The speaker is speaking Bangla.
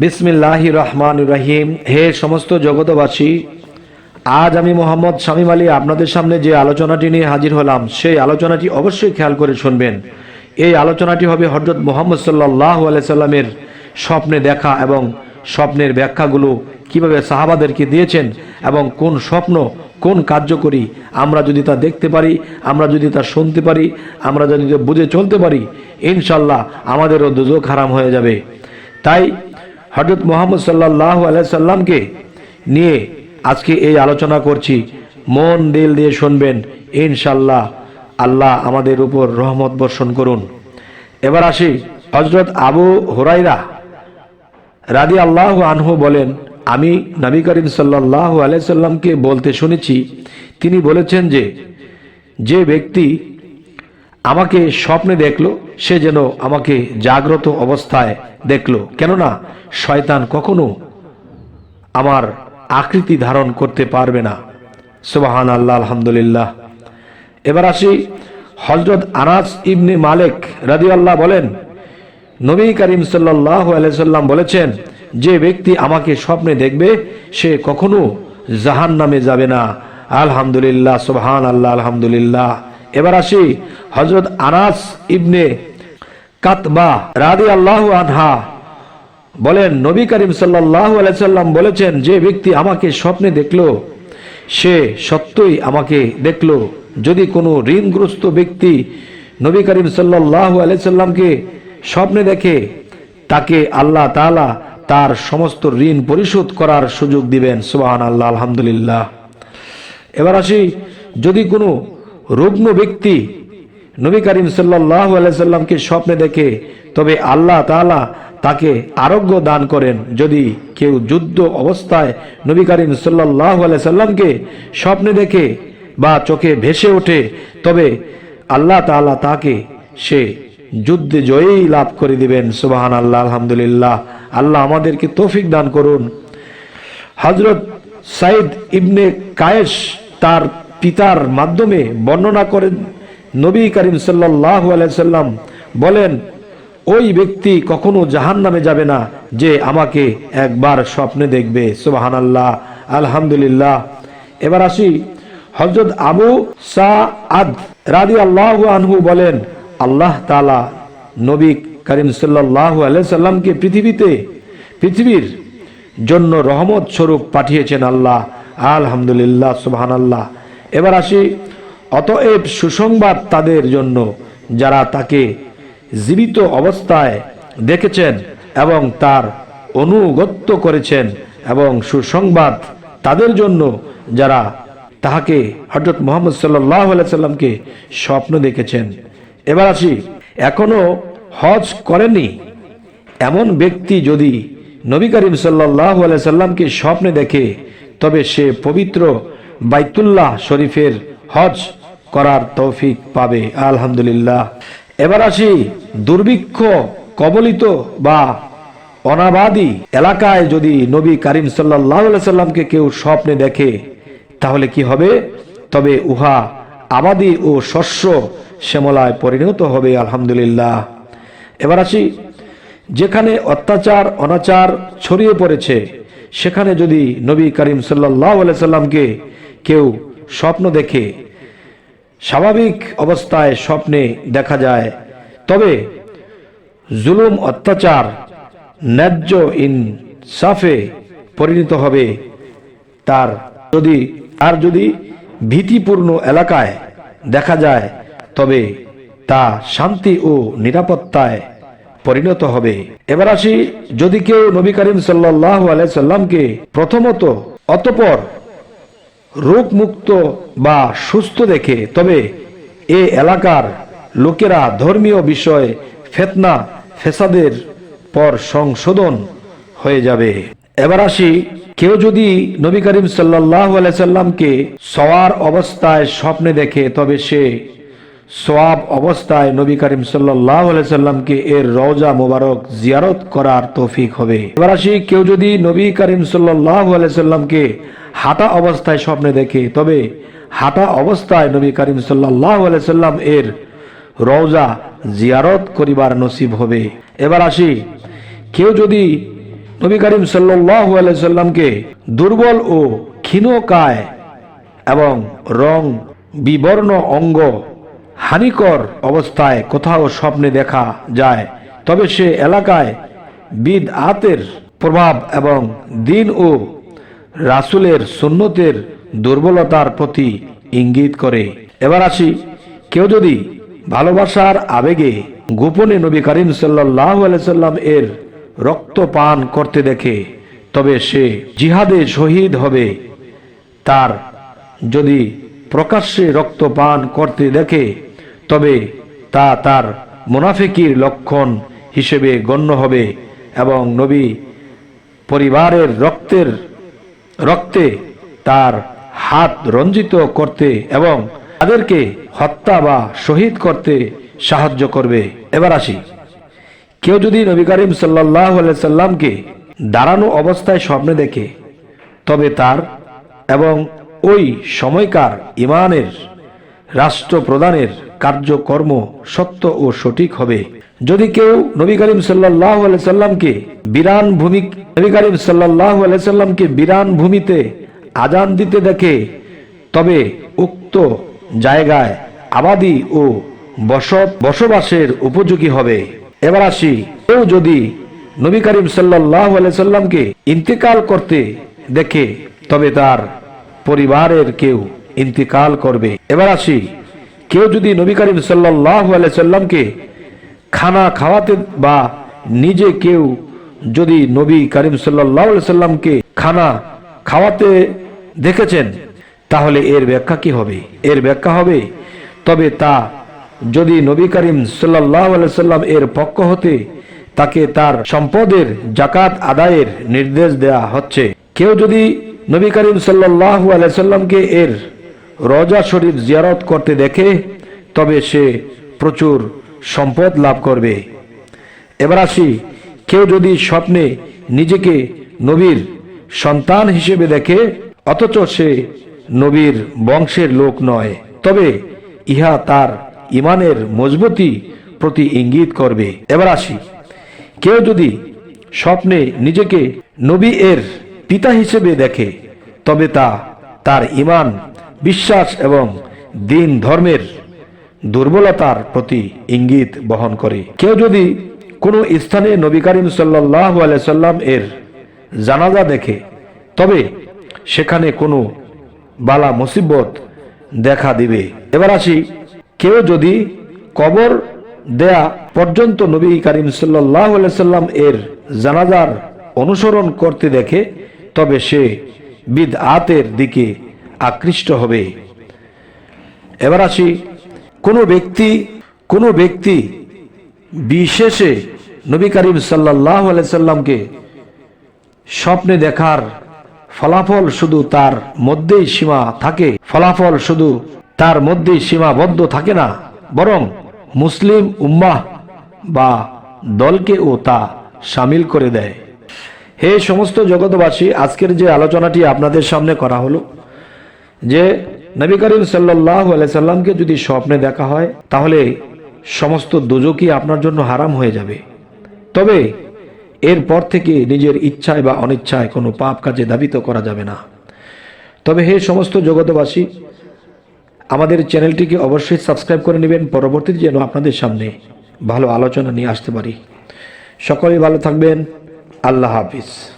বিসমিল্লাহির রহমানির রহিম। হে সমস্ত জগতবাসী, আজ আমি মোহাম্মদ শামীম আলী আপনাদের সামনে যে আলোচনাটি নিয়ে হাজির হলাম, সেই আলোচনাটি অবশ্যই খেয়াল করে শুনবেন। এই আলোচনাটি হবে হযরত মুহাম্মদ সাল্লাল্লাহু আলাইহি সাল্লামের স্বপ্নে দেখা এবং স্বপ্নের ব্যাখ্যাগুলো কিভাবে সাহাবাদেরকে দিয়েছেন এবং কোন স্বপ্ন কোন কার্যকরী আমরা যদি তা দেখতে পারি, আমরা যদি তা শুনতে পারি, আমরা যদি বুঝে চলতে পারি, ইনশাল্লাহ আমাদেরও দুজক হারাম হয়ে যাবে। তাই হযরত মুহাম্মদ সাল্লাল্লাহু আলাইহি সাল্লামকে নিয়ে আজকে এই আলোচনা করছি। মন দিল দিয়ে শুনবেন, ইনশাল্লাহ আল্লাহ আমাদের উপর রহমত বর্ষণ করুন। এবার আসি, হযরত আবু হুরায়রা রাদিয়াল্লাহু আনহু বলেন, আমি নবী করিম সাল্লাল্লাহু আলাইহি সাল্লামকে বলতে শুনেছি, তিনি বলেছেন যে ব্যক্তি আমাকে স্বপ্নে দেখলো সে যেন আমাকে জাগ্রত অবস্থায় দেখলো, কেননা শয়তান কখনো আমার আকৃতি ধারণ করতে পারবে না। সুবহানাল্লাহ, আলহামদুলিল্লাহ। এবার আসি, হযরত আনাস ইবনে মালিক রাদিয়াল্লাহু বলেন, নবী করিম সাল্লাল্লাহু আলাইহি সাল্লাম বলেছেন, যে ব্যক্তি আমাকে স্বপ্নে দেখবে সে কখনো জাহান্নামে যাবে না। আলহামদুলিল্লাহ, সুবহানাল্লাহ, আলহামদুলিল্লাহ। এবার আসি, হযরত আনাস ইবনে কাতবা রাদিয়াল্লাহু আনহা বলেন, নবী করিম সাল্লাল্লাহু আলাইহি সাল্লাম বলেছেন, যে ব্যক্তি আমাকে স্বপ্নে দেখলো সে সত্যই আমাকে দেখলো। যদি কোনো ঋণগ্রস্ত ব্যক্তি নবী করিম সাল্লাল্লাহু আলাইহি সাল্লামকে স্বপ্নে দেখে, তাকে আল্লাহ তাআলা তার সমস্ত ঋণ পরিশোধ করার সুযোগ দিবেন। সুবহানাল্লাহ, আলহামদুলিল্লাহ। এবার আসি, যদি কোনো রুগ্ন ব্যক্তি নবী করিম সাল্লাল্লাহু আলাইহি সাল্লামকে স্বপ্নে দেখে, তবে আল্লাহ তাআলা তাকে আরোগ্য দান করেন। যদি কেউ যুদ্ধ অবস্থায় নবী করিম সাল্লাল্লাহু আলাইহি সাল্লামকে স্বপ্নে দেখে বা চোখে ভেসে ওঠে, তবে আল্লাহ তাআলা তাকে সে যুদ্ধে জয়ী লাভ করে দিবেন। সুবহানাল্লাহ, আলহামদুলিল্লাহ। আল্লাহ আমাদেরকে তৌফিক দান করুন। হযরত সাইদ ইবনে কায়েস তার পিতার মাধ্যমে বর্ণনা করেন, নবী করিম সাল্লাল্লাহু আলাইহি সাল্লাম বলেন, ওই ব্যক্তি কখনো জাহান্নামে যাবে না যে আমাকে একবার স্বপ্নে দেখবে। সুবহানাল্লাহ, আলহামদুলিল্লাহ। এবার আসি, হযরত আবু সাআদ রাদিয়াল্লাহু আনহু বলেন, আল্লাহ তাআলা নবী করিম সাল্লাল্লাহু আলাইহি সাল্লামকে পৃথিবীর জন্য রহমত স্বরূপ পাঠিয়েছেন আল্লাহ। আলহামদুলিল্লাহ, সুবহানাল্লাহ। এবার আসি, অতএব সুসংবাদ তাদের জন্য যারা তাকে জীবিত অবস্থায় দেখেছেন এবং তার অনুগত্য করেছেন, এবং সুসংবাদ তাদের জন্য যারা তাহাকে হযরত মুহাম্মদ সাল্লাল্লাহু আলাইহি সাল্লামকে স্বপ্ন দেখেছেন। এবার আসি, এখনো হজ করেনি এমন ব্যক্তি যদি নবী করিম সাল্লাল্লাহু আলাইহি সাল্লামকে স্বপ্নে দেখে, তবে সে পবিত্র বাইতুল্লাহ শরীফের হজ করার তৌফিক পাবে। আলহামদুলিল্লাহ। এবার আসি, দুর্ভিক্ষ কবলিত বা অনাবাদী এলাকায় যদি নবী করিম সাল্লাল্লাহু আলাইহি সাল্লামকে কেউ স্বপ্নে দেখে, তাহলে কি হবে? তবে উহা আবাদি ও শস্য শ্যামলায় পরিণত হবে। আলহামদুলিল্লাহ। এবার আসি, যেখানে অত্যাচার অনাচার ছড়িয়ে পড়েছে, সেখানে যদি নবী করিম সাল্লাল্লাহু আলাইহি সাল্লামকে কেউ স্বপ্ন দেখে, স্বাভাবিক অবস্থায় স্বপ্নে দেখা যায়, তবে জুলুম অত্যাচার ন্যায্য ইনসাফে পরিণত হবে। তার যদি ভীতিপূর্ণ এলাকায় দেখা যায়, তবে তা শান্তি ও নিরাপত্তায় পরিণত হবে। এবার আসি, যদি কেউ নবী করিম সাল্লাল্লাহু আলাইহি সাল্লামকে প্রথমত অতঃপর রোগমুক্ত বা সুস্থ দেখে, তবে এ এলাকার লোকেরা ধর্মীয় বিষয়ে ফিতনা ফেসাদের পর সংশোধন হয়ে যাবে। এবার আসি, কেউ যদি নবী করিম সাল্লাল্লাহু আলাইহি সাল্লামকে সওয়ার অবস্থায় স্বপ্নে দেখে, তবে সে সওয়াব অবস্থায় নবী করিম সাল্লাল্লাহু আলাইহি সাল্লামকে এর রওজা মোবারক জিয়ারত করার তৌফিক হবে। এবার আসি, কেউ যদি নবী করিম সাল্লাল্লাহু আলাইহি সাল্লামকে হাঁটা অবস্থায় স্বপ্নে দেখে, তবে হাঁটা অবস্থায় নবী করিম সাল্লাল্লাহু আলাইহি সাল্লাম এর রওজা জিয়ারত করিবার নসিব হবে। এবার আসি, কেউ যদি নবী করিম সাল্লাল্লাহু আলাইহি সাল্লামকে দুর্বল ও ক্ষীণকায় এবং রং বিবর্ণ অঙ্গ হানিকর অবস্থায় কোথাও স্বপ্নে দেখা যায়, তবে সে এলাকায় বিদআতের প্রভাব এবং দ্বীন ও রাসূলের সুন্নতের দুর্বলতার প্রতি ইঙ্গিত করে। এবার আসি, কেউ যদি ভালোবাসার আবেগে গোপনে নবী করিম সাল্লাল্লাহু আলাইহি সাল্লাম এর রক্ত পান করতে দেখে, তবে সে জিহাদে শহীদ হবে। তার যদি প্রকাশ্যে রক্ত পান করতে দেখে, তবে তা তার মুনাফিকির লক্ষণ হিসেবে গণ্য হবে এবং নবী পরিবারের রক্তে তার হাত রঞ্জিত করতে এবং তাদেরকে হত্যা বা শহীদ করতে সাহায্য করবে। এবার আসি, কেউ যদি নবী করিম সাল্লাল্লাহু আলাইহি সাল্লামকে দাঁড়ানো অবস্থায় স্বপ্নে দেখে, তবে তার এবং ওই সময়কার ইমানের রাষ্ট্র প্রদানের কার্যকর্ম সত্য ও সঠিক হবে। যদি কেউ নবী করিম সাল্লাল্লাহু আলাইহি সাল্লামকে বিরান ভূমিতে আজান দিতে দেখে, তবে উক্ত জায়গায় আবাদি ও বসবাসের উপযোগী হবে। এবার আসি, কেউ যদি নবী করিম সাল্লাল্লাহু আলাইহি সাল্লামকে ইন্তেকাল করতে দেখে, তবে তার পরিবারের কেউ ইন্তেকাল করবে। এবার আসি, কেউ যদি নবী করিম সাল্লাল্লাহু আলাইহি সাল্লামকে খানা খাওয়াতে বা নিজে কেউ যদি নবী করিম সাল্লাল্লাহু আলাইহি সাল্লামকে খানা খাওয়াতে দেখেছেন, তাহলে এর ব্যাখ্যা কি হবে? এর ব্যাখ্যা হবে, তবে তা যদি নবী করিম সাল্লাল্লাহু আলাইহি সাল্লাম এর পক্ষ হতে তাকে তার সম্পদের যাকাত আদায়ের নির্দেশ দেয়া হচ্ছে। কেউ যদি নবী করিম সাল্লাল্লাহু আলাইহি সাল্লামকে এর রওজা শরীফ জিয়ারত করতে দেখে, তবে সে প্রচুর সম্পদ লাভ করবে। এবার আসি, কেউ যদি স্বপ্নে নিজেকে নবীর সন্তান হিসেবে দেখে, অথচ সে নবীর বংশের লোক নয়, তবে ইহা তার ইমানের মজবুতি প্রতি ইঙ্গিত করবে। এবার আসি, কেউ যদি স্বপ্নে নিজেকে নবী এর পিতা হিসেবে দেখে, তবে তা তার ইমান, বিশ্বাস এবং দ্বীন ধর্মের দুর্বলতার প্রতি ইঙ্গিত বহন করে। কেউ যদি কোনো স্থানে নবী করিম সাল্লাল্লাহু আলাইহি সাল্লাম এর জানাজা দেখে, তবে সেখানে কোনো বালা মুসিবত দেখা দিবে। এবার আসি, কেউ যদি কবর দেয়া পর্যন্ত নবী করিম সাল্লাল্লাহু আলাইহি সাল্লাম এর জানাজার অনুসরণ করতে দেখে, তবে সে বিদআতের দিকে আকৃষ্ট হবে। এবার আসি, কোনো ব্যক্তি বিশেষে নবী করিম সাল্লাল্লাহু আলাইহি সাল্লামকে স্বপ্নে দেখার ফলাফল শুধু তার মধ্যেই সীমাবদ্ধ থাকে না, বরং মুসলিম উম্মাহ বা দলকেও তা শামিল করে দেয়। হে সমস্ত জগৎবাসী, আজকের যে আলোচনাটি আপনাদের সামনে করা হলো, যে নবী করিম সাল্লাল্লাহু আলাইহি সাল্লামকে যদি স্বপ্নে দেখা হয়, তাহলে সমস্ত দোজখই আপনার জন্য হারাম হয়ে যাবে। তবে এরপর থেকে নিজের ইচ্ছায় বা অনিচ্ছায় কোনো পাপ কাজে ধাবিত করা যাবে না। তবে হে সমস্ত জগৎবাসী, আমাদের চ্যানেলটিকে অবশ্যই সাবস্ক্রাইব করে নেবেন, পরবর্তীতে যেন আপনাদের সামনে ভালো আলোচনা নিয়ে আসতে পারি। সকলেই ভালো থাকবেন। আল্লাহ হাফিজ।